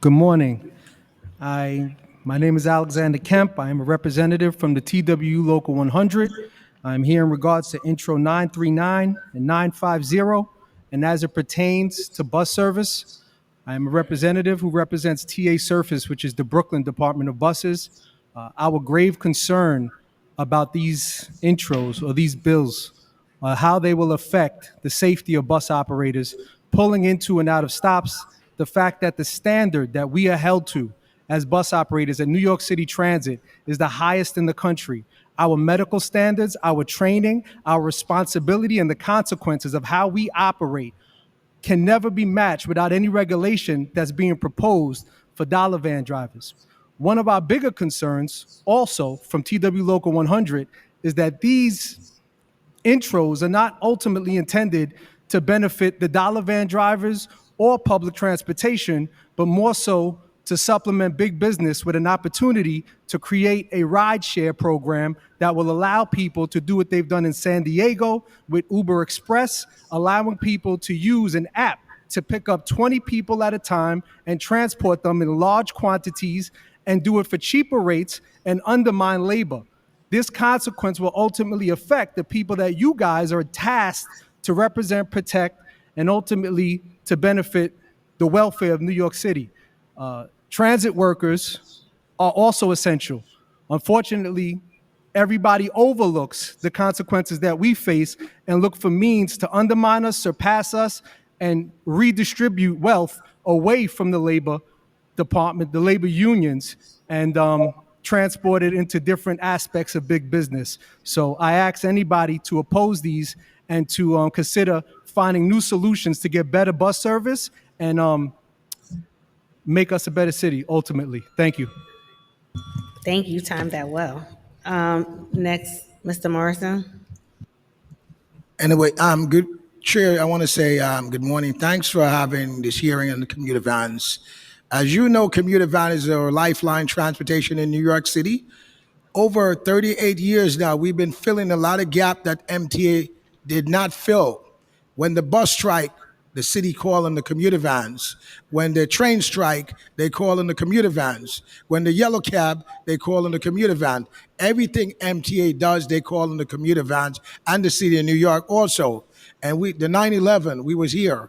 Good morning. My name is Alexander Kemp. I am a representative from the TWU Local 100. I'm here in regards to Intro 939 and 950, and as it pertains to bus service, I am a representative who represents TA Surface, which is the Brooklyn Department of Buses. Our grave concern about these intros or these bills, how they will affect the safety of bus operators pulling into and out of stops, the fact that the standard that we are held to as bus operators at New York City Transit is the highest in the country. Our medical standards, our training, our responsibility, and the consequences of how we operate can never be matched without any regulation that's being proposed for dollar van drivers. One of our bigger concerns, also from TW Local 100, is that these intros are not ultimately intended to benefit the dollar van drivers or public transportation, but more so to supplement big business with an opportunity to create a rideshare program that will allow people to do what they've done in San Diego with Uber Express, allowing people to use an app to pick up 20 people at a time and transport them in large quantities and do it for cheaper rates and undermine labor. This consequence will ultimately affect the people that you guys are tasked to represent, protect, and ultimately to benefit the welfare of New York City. Transit workers are also essential. Unfortunately, everybody overlooks the consequences that we face and look for means to undermine us, surpass us, and redistribute wealth away from the labor department, the labor unions, and transport it into different aspects of big business. So I ask anybody to oppose these and to consider finding new solutions to get better bus service and make us a better city, ultimately. Thank you. Thank you. Timed that well. Next, Mr. Morrison. Anyway, good Chair. I want to say good morning. Thanks for having this hearing on the commuter vans. As you know, commuter van is our lifeline transportation in New York City. Over 38 years now, we've been filling a lot of gap that MTA did not fill. When the bus strike, the city call on the commuter vans. When the train strike, they call on the commuter vans. When the yellow cab, they call on the commuter van. Everything MTA does, they call on the commuter vans, and the city of New York also. And the 9/11, we was here.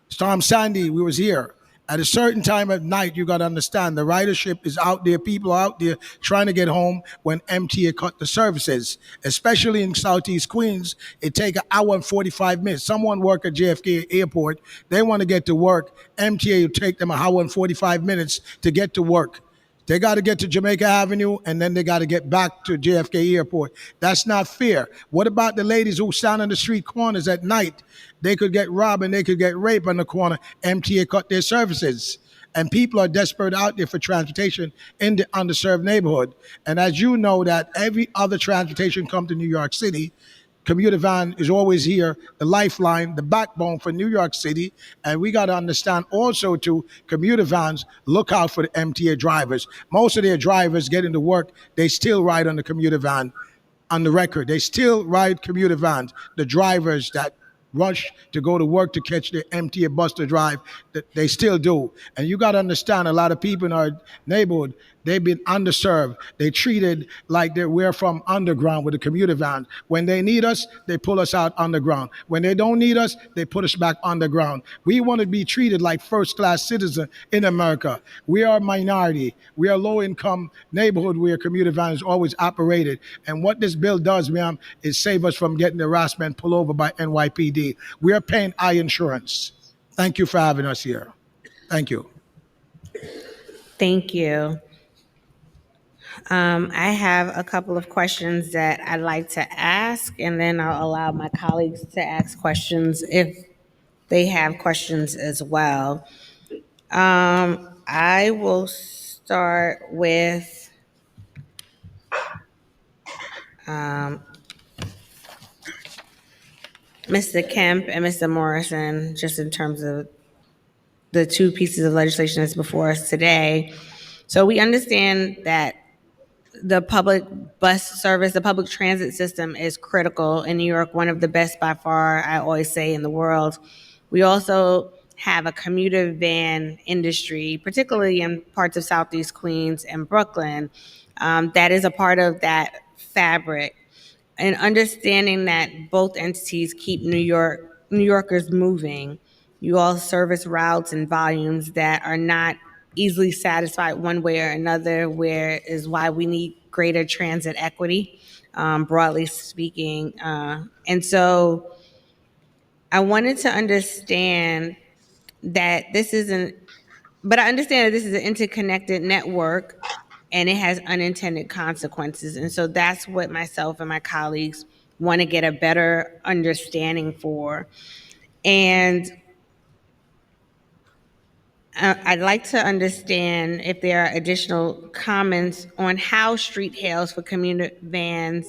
Storm Sandy, we was here. At a certain time of night, you got to understand the ridership is out there. People are out there trying to get home when MTA cut the services, especially in Southeast Queens. It take an hour and 45 minutes. Someone work at JFK Airport. They want to get to work. MTA will take them an hour and 45 minutes to get to work. They got to get to Jamaica Avenue, and then they got to get back to JFK Airport. That's not fair. What about the ladies who stand on the street corners at night? They could get robbed and they could get raped on the corner. MTA cut their services. And people are desperate out there for transportation in the underserved neighborhood. And as you know that every other transportation come to New York City, commuter van is always here, the lifeline, the backbone for New York City. And we got to understand also to commuter vans, look out for the MTA drivers. Most of their drivers getting to work, they still ride on the commuter van. On the record, they still ride commuter vans. The drivers that rush to go to work to catch the MTA bus to drive, that they still do. And you got to understand, a lot of people in our neighborhood, they've been underserved. They treated like we're from underground with the commuter van. When they need us, they pull us out underground. When they don't need us, they put us back underground. We want to be treated like first-class citizens in America. We are a minority. We are a low-income neighborhood where commuter van is always operated. And what this bill does, ma'am, is save us from getting harassment pulled over by NYPD. We are paying high insurance. Thank you for having us here. Thank you. Thank you. I have a couple of questions that I'd like to ask, and then I'll allow my colleagues to ask questions if they have questions as well. I will start with Mr. Kemp and Mr. Morrison, just in terms of the two pieces of legislation that's before us today. So we understand that the public bus service, the public transit system is critical in New York, one of the best by far, I always say, in the world. We also have a commuter van industry, particularly in parts of Southeast Queens and Brooklyn, that is a part of that fabric. And understanding that both entities keep New Yorkers moving. You all service routes and volumes that are not easily satisfied one way or another, where is why we need greater transit equity, broadly speaking. And so I wanted to understand that this isn't, but I understand that this is an interconnected network and it has unintended consequences. And so that's what myself and my colleagues want to get a better understanding for. And I'd like to understand if there are additional comments on how street hails for commuter vans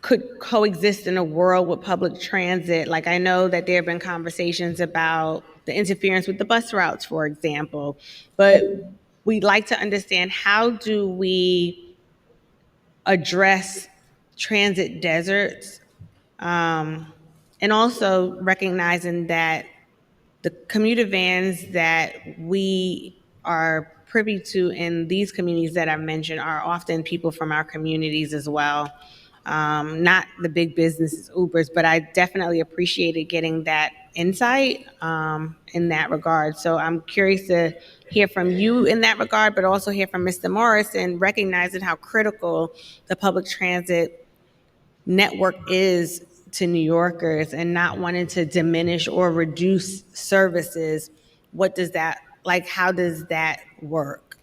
could coexist in a world with public transit. Like, I know that there have been conversations about the interference with the bus routes, for example, but we'd like to understand, how do we address transit deserts, and also recognizing that the commuter vans that we are privy to in these communities that I mentioned are often people from our communities as well. Not the big businesses, Ubers, but I definitely appreciated getting that insight, in that regard. So I'm curious to hear from you in that regard, but also hear from Mr. Morrison, recognizing how critical the public transit network is to New Yorkers and not wanting to diminish or reduce services. What does that, like, how does that work?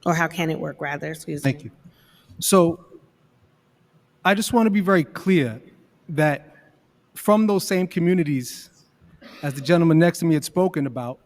Or how can it work, rather? Excuse me. Thank you. So I just want to be very clear that from those same communities, as the gentleman next to me had spoken about,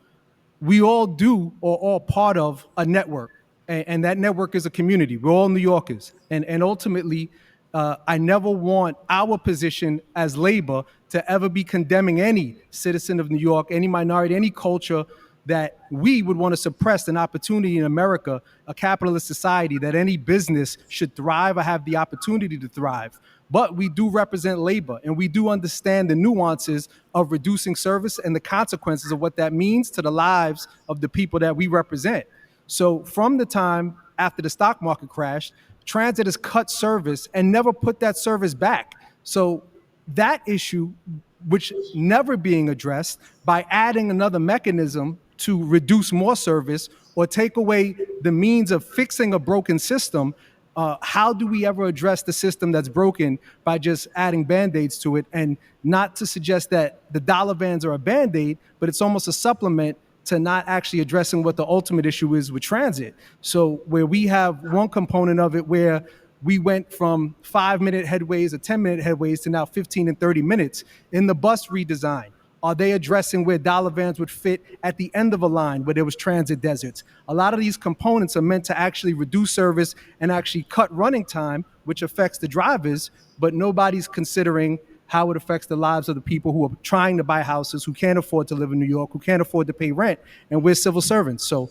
we all do or all part of a network, and that network is a community. We're all New Yorkers, and ultimately, I never want our position as labor to ever be condemning any citizen of New York, any minority, any culture, that we would want to suppress an opportunity in America, a capitalist society, that any business should thrive or have the opportunity to thrive. But we do represent labor, and we do understand the nuances of reducing service and the consequences of what that means to the lives of the people that we represent. So from the time after the stock market crashed, transit has cut service and never put that service back. So that issue, which never being addressed, by adding another mechanism to reduce more service or take away the means of fixing a broken system, how do we ever address the system that's broken by just adding Band-Aids to it? And not to suggest that the dollar vans are a Band-Aid, but it's almost a supplement to not actually addressing what the ultimate issue is with transit. So where we have one component of it where we went from 5-minute headways or 10-minute headways to now 15 and 30 minutes in the bus redesign. Are they addressing where dollar vans would fit at the end of a line where there was transit deserts? A lot of these components are meant to actually reduce service and actually cut running time, which affects the drivers, but nobody's considering how it affects the lives of the people who are trying to buy houses, who can't afford to live in New York, who can't afford to pay rent, and we're civil servants. So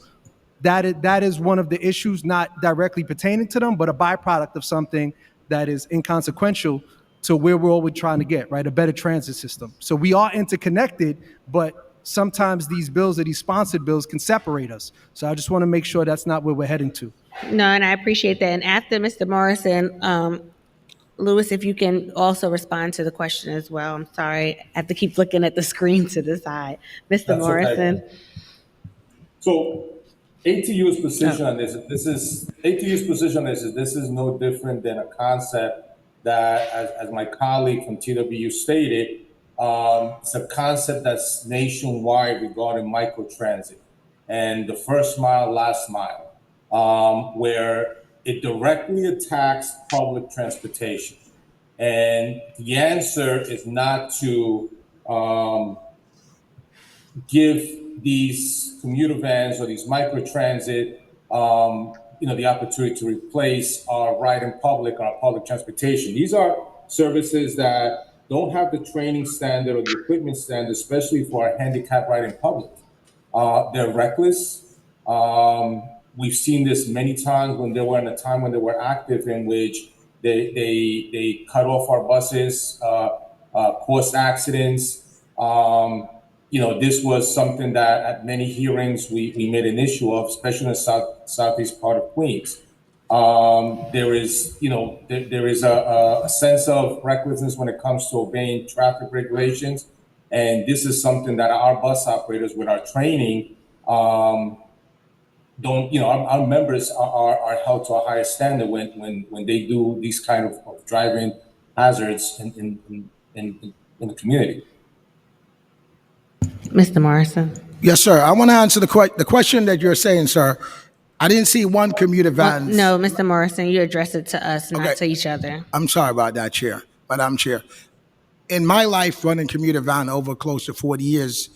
that is one of the issues, not directly pertaining to them, but a byproduct of something that is inconsequential to where we're always trying to get, right? A better transit system. So we are interconnected, but sometimes these bills or these sponsored bills can separate us. So I just want to make sure that's not where we're heading to. No, and I appreciate that. And after Mr. Morrison, Lewis, if you can also respond to the question as well. I'm sorry, I have to keep looking at the screen to the side. Mr. That's Morrison. okay. So ATU's position on ATU's position is this is no different than a concept that, as my colleague from TWU stated, it's a concept that's nationwide regarding microtransit and the first mile, last mile, where it directly attacks public transportation. And the answer is not to give these commuter vans or these microtransit, the opportunity to replace our ride in public, our public transportation. These are services that don't have the training standard or the equipment standard, especially for our handicapped ride in public. They're reckless. We've seen this many times when they were in a time when they were active, in which they cut off our buses caused accidents. This was something that at many hearings we made an issue of, especially in the southeast part of Queens. There is, there is a sense of recklessness when it comes to obeying traffic regulations. And this is something that our bus operators with our training, don't, our members are held to a higher standard when they do these kind of driving hazards in the community. Mr. Morrison. Yes, sir. I want to answer the question that you're saying, sir. I didn't see one commuter van. No, Mr. Morrison, you address it to us, not Okay. to each other. I'm sorry about that, Chair. Madam Chair. In my life running commuter van over close to 40 years,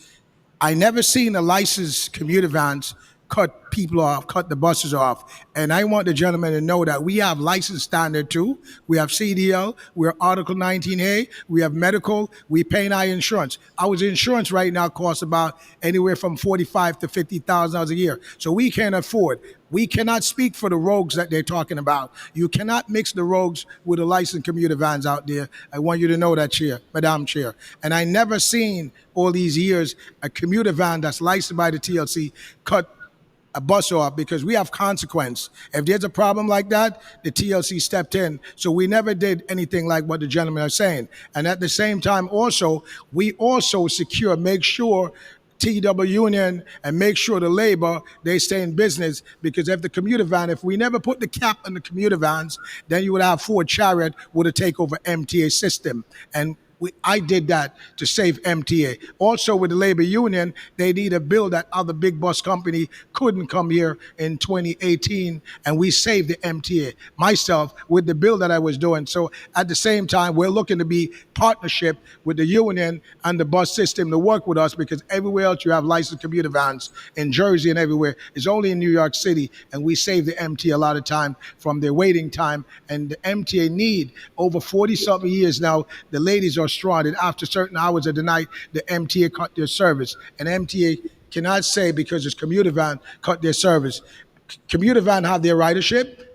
I never seen a licensed commuter vans cut people off, cut the buses off. And I want the gentleman to know that we have license standard too. We have CDL, we're Article 19A, we have medical, we pay our insurance. Our insurance right now costs about anywhere from $45,000 to $50,000 a year. So we can't afford. We cannot speak for the rogues that they're talking about. You cannot mix the rogues with the licensed commuter vans out there. I want you to know that, Chair, Madam Chair. And I never seen all these years a commuter van that's licensed by the TLC cut a bus off, because we have consequence. If there's a problem like that, the TLC stepped in. So we never did anything like what the gentlemen are saying. And at the same time also, we also make sure TW Union and make sure the labor, they stay in business, because if the commuter van, if we never put the cap on the commuter vans, then you would have Ford Chariot would have take over MTA system. And I did that to save MTA. Also with the labor union, they need a bill that other big bus company couldn't come here in 2018, and we saved the MTA. Myself, with the bill that I was doing. So at the same time, we're looking to be partnership with the union and the bus system to work with us, because everywhere else you have licensed commuter vans in Jersey and everywhere. It's only in New York City, and we save the MTA a lot of time from their waiting time. And the MTA need, over 40-something years now, the ladies are strong, and after certain hours of the night, the MTA cut their service. And MTA cannot say because it's commuter van cut their service. Commuter van have their ridership,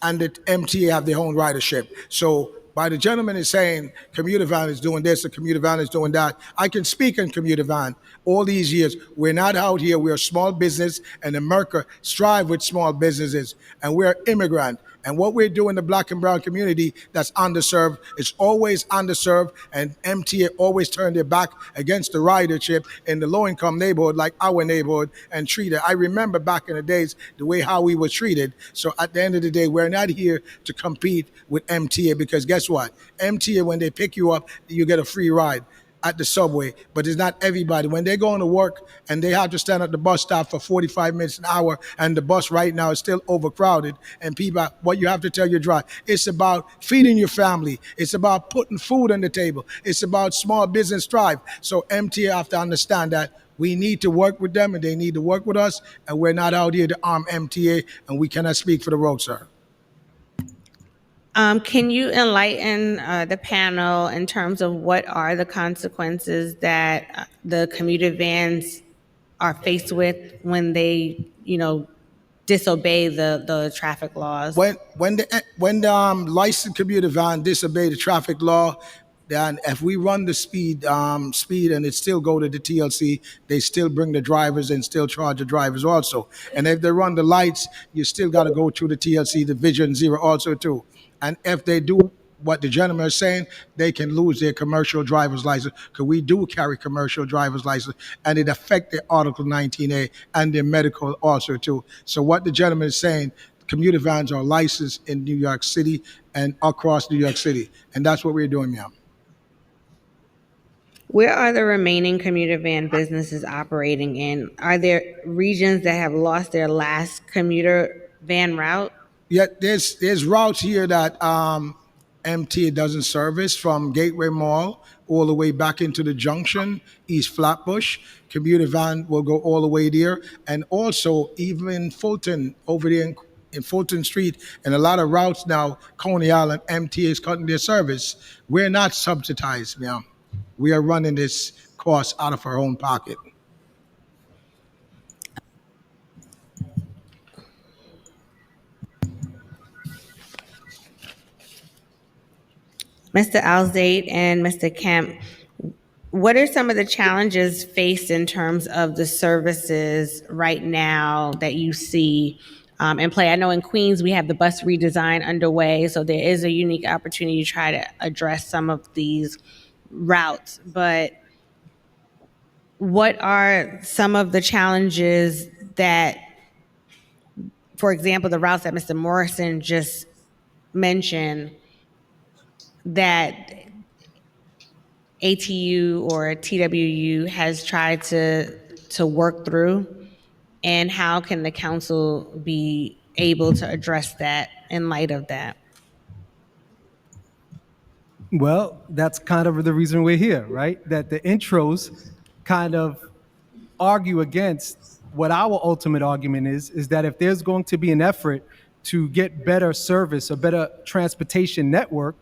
and the MTA have their own ridership. So by the gentleman is saying commuter van is doing this, the commuter van is doing that, I can speak in commuter van all these years. We're not out here. We're a small business, and America strive with small businesses, and we're immigrant. And what we're doing in the black and brown community that's underserved, it's always underserved, and MTA always turn their back against the ridership in the low-income neighborhood like our neighborhood and treat it. I remember back in the days the way how we were treated. So at the end of the day, we're not here to compete with MTA, because guess what? MTA, when they pick you up, you get a free ride at the subway, but it's not everybody. When they're going to work and they have to stand at the bus stop for 45 minutes an hour, and the bus right now is still overcrowded, and people, what you have to tell your driver, it's about feeding your family. It's about putting food on the table. It's about small business drive. So MTA have to understand that we need to work with them, and they need to work with us, and we're not out here to arm MTA, and we cannot speak for the road, sir. Can you enlighten the panel in terms of what are the consequences that the commuter vans are faced with when they, disobey the traffic laws? When the licensed commuter van disobey the traffic law, then if we run the speed and it still go to the TLC, they still bring the drivers and still charge the drivers also. And if they run the lights, you still got to go through the TLC, the Vision Zero also too. And if they do what the gentleman is saying, they can lose their commercial driver's license, because we do carry commercial driver's license, and it affects their Article 19A and their medical also too. So what the gentleman is saying, commuter vans are licensed in New York City and across New York City, and that's what we're doing, ma'am. Where are the remaining commuter van businesses operating in? Are there regions that have lost their last commuter van route? Yet there's routes here that MTA doesn't service, from Gateway Mall all the way back into the junction, East Flatbush. Commuter van will go all the way there. And also even in Fulton, over there in Fulton Street, and a lot of routes now, Coney Island, MTA is cutting their service. We're not subsidized, ma'am. We are running this cost out of our own pocket. Mr. Alzate and Mr. Kemp, what are some of the challenges faced in terms of the services right now that you see in play? I know in Queens we have the bus redesign underway, so there is a unique opportunity to try to address some of these routes. But what are some of the challenges that, for example, the routes that Mr. Morrison just mentioned, that ATU or TWU has tried to work through, and how can the council be able to address that in light of that? Well, that's kind of the reason we're here, right? That the intros kind of argue against what our ultimate argument is that if there's going to be an effort to get better service, a better transportation network,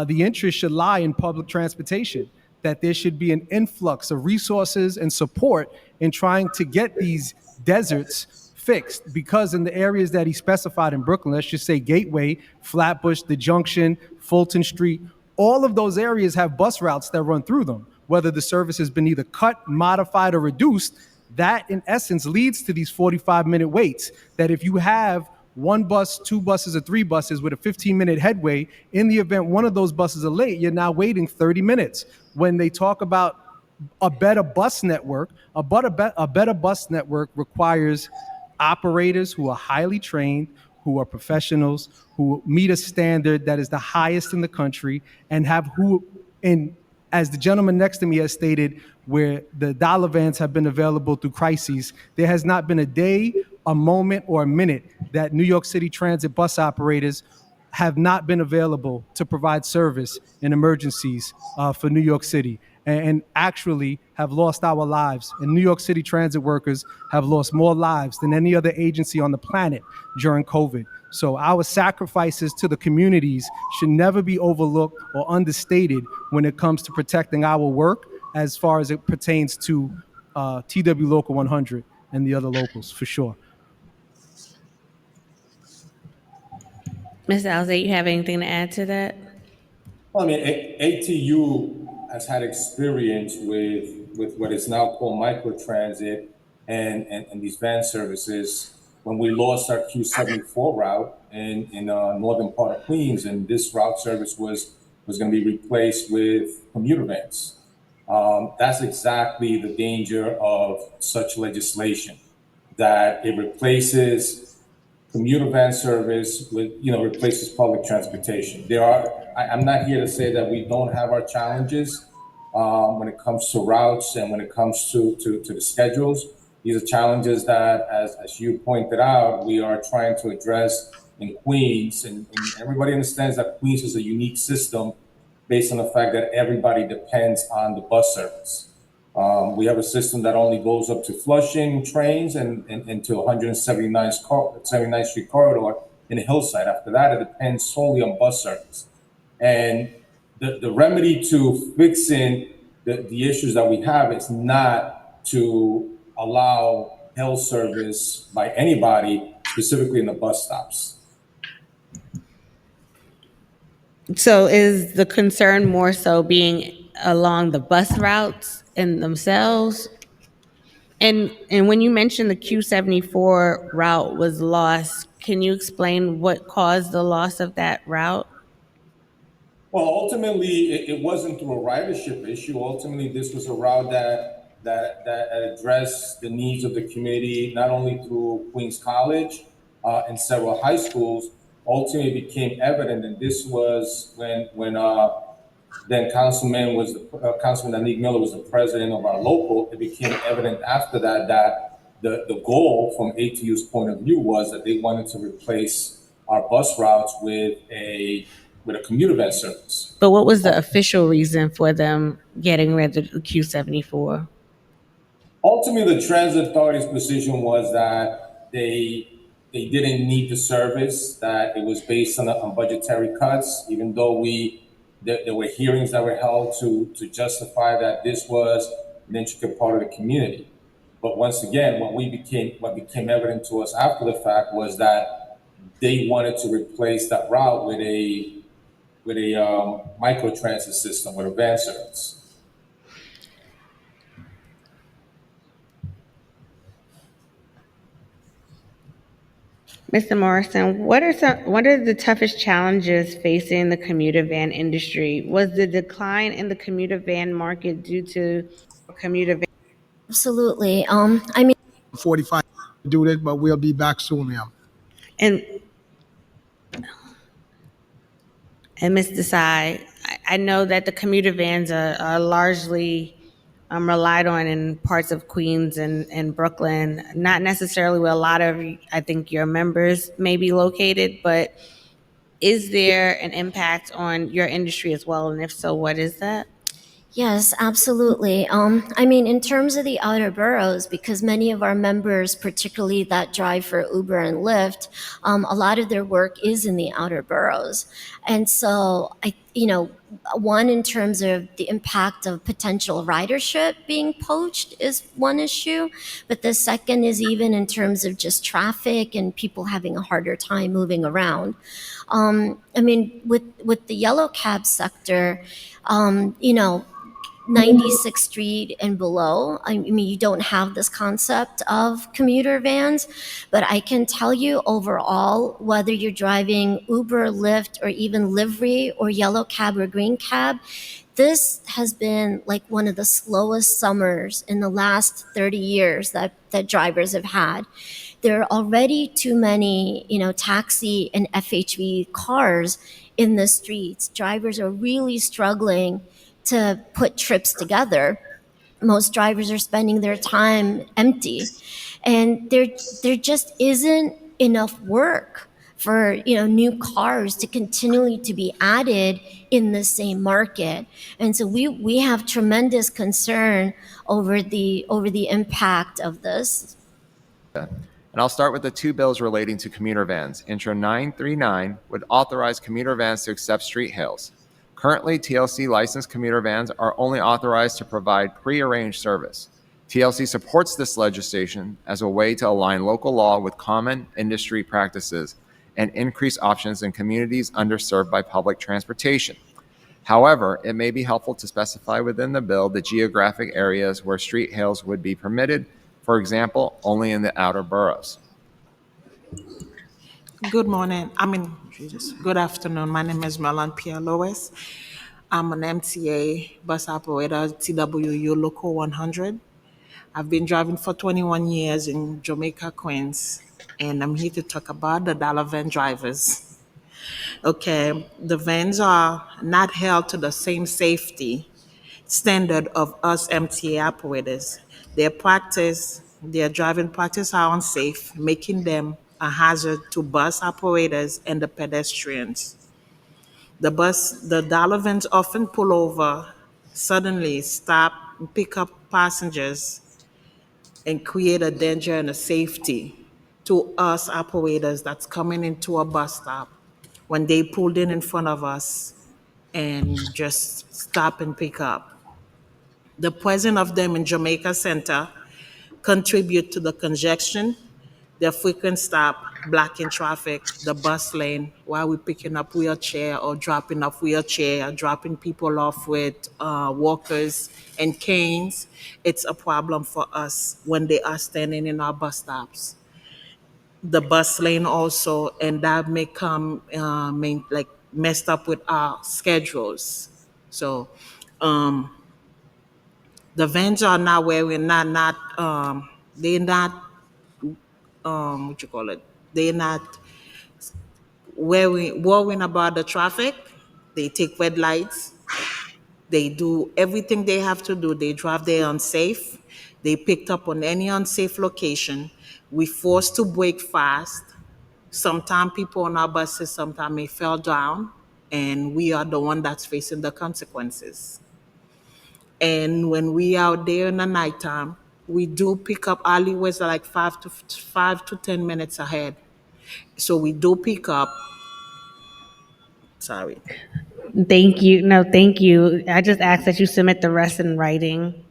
the interest should lie in public transportation, that there should be an influx of resources and support in trying to get these deserts fixed, because in the areas that he specified in Brooklyn, let's just say Gateway, Flatbush, the Junction, Fulton Street, all of those areas have bus routes that run through them. Whether the service has been either cut, modified, or reduced, that in essence leads to these 45-minute waits. That if you have one bus, two buses, or three buses with a 15-minute headway, in the event one of those buses are late, you're now waiting 30 minutes. When they talk about a better bus network, a better bus network requires operators who are highly trained, who are professionals, who meet a standard that is the highest in the country, and as the gentleman next to me has stated, where the dollar vans have been available through crises, there has not been a day, a moment, or a minute that New York City Transit bus operators have not been available to provide service in emergencies for New York City, and actually have lost our lives. And New York City transit workers have lost more lives than any other agency on the planet during COVID. So our sacrifices to the communities should never be overlooked or understated when it comes to protecting our work as far as it pertains to TW Local 100 and the other locals, for sure. Mr. Alzate, you have anything to add to that? Well, I mean, ATU has had experience with what is now called microtransit and these van services. When we lost our Q74 route in northern part of Queens, and this route service was going to be replaced with commuter vans. That's exactly the danger of such legislation, that it replaces commuter van service with, replaces public transportation. I'm not here to say that we don't have our challenges when it comes to routes and when it comes to the schedules. These are challenges that, as you pointed out, we are trying to address in Queens. And everybody understands that Queens is a unique system based on the fact that everybody depends on the bus service. We have a system that only goes up to Flushing trains and to 79th Street corridor in Hillside. After that, it depends solely on bus service. And the remedy to fixing the issues that we have is not to allow health service by anybody, specifically in the bus stops. So is the concern more so being along the bus routes in themselves? And when you mentioned the Q74 route was lost, can you explain what caused the loss of that route? Well, ultimately, it wasn't through a ridership issue. Ultimately, this was a route that addressed the needs of the community, not only through Queens College and several high schools. Ultimately, it became evident, and this was when then Councilman Anique Miller was the president of our local. It became evident after that the goal from ATU's point of view was that they wanted to replace our bus routes with a commuter van service. But what was the official reason for them getting rid of the Q74? Ultimately, the transit authority's position was that they didn't need the service, that it was based on budgetary cuts, even though there were hearings that were held to justify that this was an intricate part of the community. But once again, what became evident to us after the fact was that they wanted to replace that route with a with a microtransit system with a van service. Mr. Morrison, what are the toughest challenges facing the commuter van industry? Was the decline in the commuter van market due to commuter van? Absolutely. I mean, 45 to do this, but we'll be back soon, ma'am. And Ms. Desai, I know that the commuter vans are largely relied on in parts of Queens and Brooklyn, not necessarily where a lot of, I think, your members may be located, but is there an impact on your industry as well? And if so, what is that? yes, absolutely. I mean, in terms of the outer boroughs, because many of our members, particularly that drive for Uber and Lyft, a lot of their work is in the outer boroughs. And so one, in terms of the impact of potential ridership being poached is one issue, but the second is even in terms of just traffic and people having a harder time moving around. I mean, with the yellow cab sector, 96th Street and below, I mean, you don't have this concept of commuter vans, but I can tell you overall, whether you're driving Uber, Lyft, or even livery or yellow cab or green cab, this has been like one of the slowest summers in the last 30 years that drivers have had. There are already too many, taxi and FHV cars in the streets. Drivers are really struggling to put trips together. Most drivers are spending their time empty, and there just isn't enough work for new cars to continually to be added in the same market. And so we have tremendous concern over the impact of this. And I'll start with the two bills relating to commuter vans. Intro 939 would authorize commuter vans to accept street hails. Currently, TLC licensed commuter vans are only authorized to provide prearranged service. TLC supports this legislation as a way to align local law with common industry practices and increase options in communities underserved by public transportation. However, it may be helpful to specify within the bill the geographic areas where street hails would be permitted, for example, only in the outer boroughs. Good morning. Good afternoon. My name is Marlon Pierre Lois. I'm an MTA bus operator, TWU Local 100. I've been driving for 21 years in Jamaica, Queens, and I'm here to talk about the dollar van drivers. Okay, the vans are not held to the same safety standard of us MTA operators. Their driving practice are unsafe, making them a hazard to bus operators and the pedestrians. The dollar vans often pull over, suddenly stop, and pick up passengers, and create a danger and a safety to us operators that's coming into a bus stop when they pulled in front of us and just stop and pick up. The presence of them in Jamaica Center contribute to the congestion, the frequent stop, blocking traffic, the bus lane while we're picking up wheelchair or dropping off wheelchair, dropping people off with walkers and canes. It's a problem for us when they are standing in our bus stops. The bus lane also, and that may come messed up with our schedules. So the vans are not wearing they're not what you call it, they're not worrying about the traffic. They take red lights, they do everything they have to do. They drive there unsafe, they picked up on any unsafe location. We forced to brake fast. Sometimes people on our buses sometimes may fall down, and we are the one that's facing the consequences. And when we out there in the nighttime, we do pick up alleyways like 5 to 10 minutes ahead. So we do pick up. Sorry. Thank you. No, thank you. I just ask that you submit the rest in writing.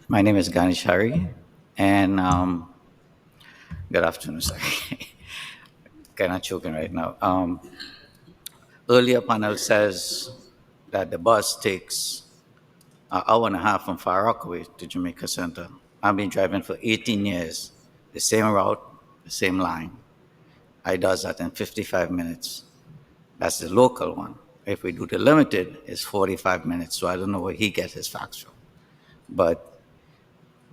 My name is Ganesh Hari, and good afternoon, sorry. kind of choking right now. Earlier panel says that the bus takes an hour and a half from Far Rockaway to Jamaica Center. I've been driving for 18 years, the same route, the same line. I does that in 55 minutes. That's the local one. If we do the limited, it's 45 minutes. So I don't know where he gets his facts from. But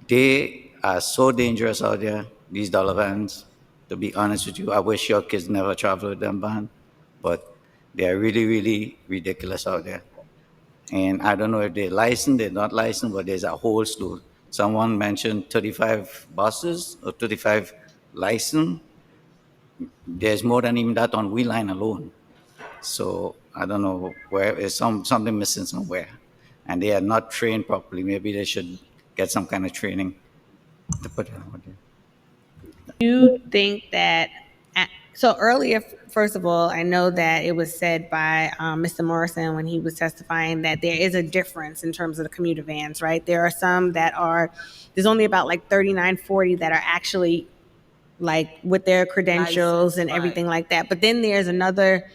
they are so dangerous out there, these dollar vans. To be honest with you, I wish your kids never travel with them van, but they are really, really ridiculous out there. And I don't know if they're licensed, they're not licensed, but there's a whole slew. Someone mentioned 35 buses or 35 licensed. There's more than even that on Wheel Line alone. So I don't know where is something missing somewhere, and they are not trained properly. Maybe they should get some kind of training to put it out there. You think that, so earlier, first of all, I know that it was said by Mr. Morrison when he was testifying that there is a difference in terms of the commuter vans, right? There are some that are, there's only about like 39, 40 that are actually like with their credentials and everything like that. But then there's another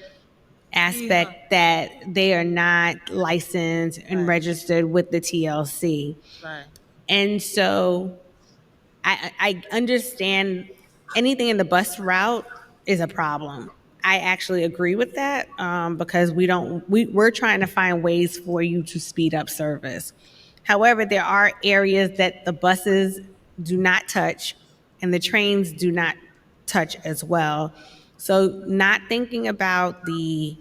aspect that they are not licensed and registered with the TLC. Right. And so I understand anything in the bus route is a problem. I actually agree with that because we're trying to find ways for you to speed up service. However, there are areas that the buses do not touch and the trains do not touch as well. So not thinking about the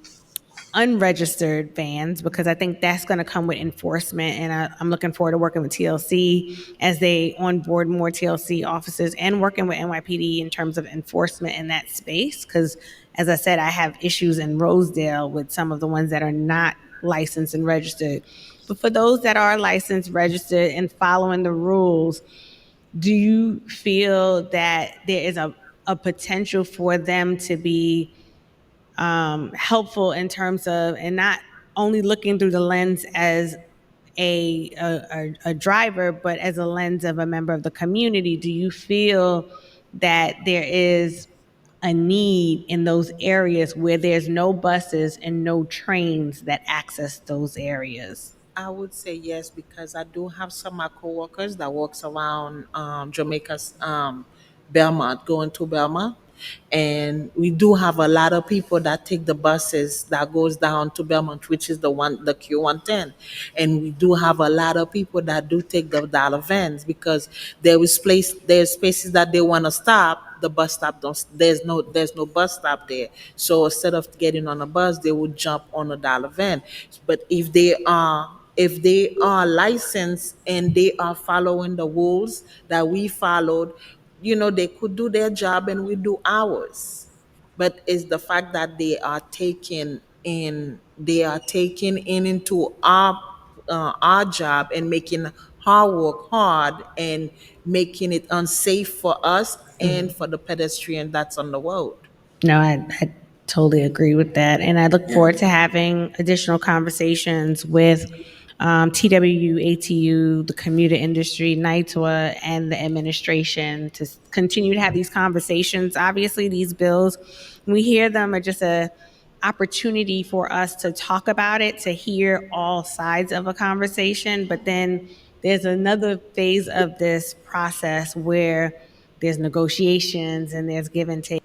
unregistered vans, because I think that's going to come with enforcement. And I'm looking forward to working with TLC as they onboard more TLC officers and working with NYPD in terms of enforcement in that space. Because as I said, I have issues in Rosedale with some of the ones that are not licensed and registered. But for those that are licensed, registered, and following the rules, do you feel that there is a potential for them to be helpful in terms of, and not only looking through the lens as a driver, but as a lens of a member of the community? Do you feel that there is a need in those areas where there's no buses and no trains that access those areas? I would say yes, because I do have some of my coworkers that works around Jamaica's Belmont, going to Belmont. And we do have a lot of people that take the buses that goes down to Belmont, which is the Q110. And we do have a lot of people that do take the dollar vans, because there's spaces that they want to stop. The bus stop there's no bus stop there. So instead of getting on a bus, they would jump on a dollar van. But if they are licensed and they are following the rules that we followed, they could do their job and we do ours. But it's the fact that they are taking in into our job and making our work hard and making it unsafe for us and for the pedestrian that's on the road. No, I totally agree with that. And I look forward to having additional conversations with TWU, ATU, the commuter industry, NYTWA, and the administration to continue to have these conversations. Obviously, these bills, when we hear them, are just a opportunity for us to talk about it, to hear all sides of a conversation. But then there's another phase of this process where there's negotiations and there's give and take.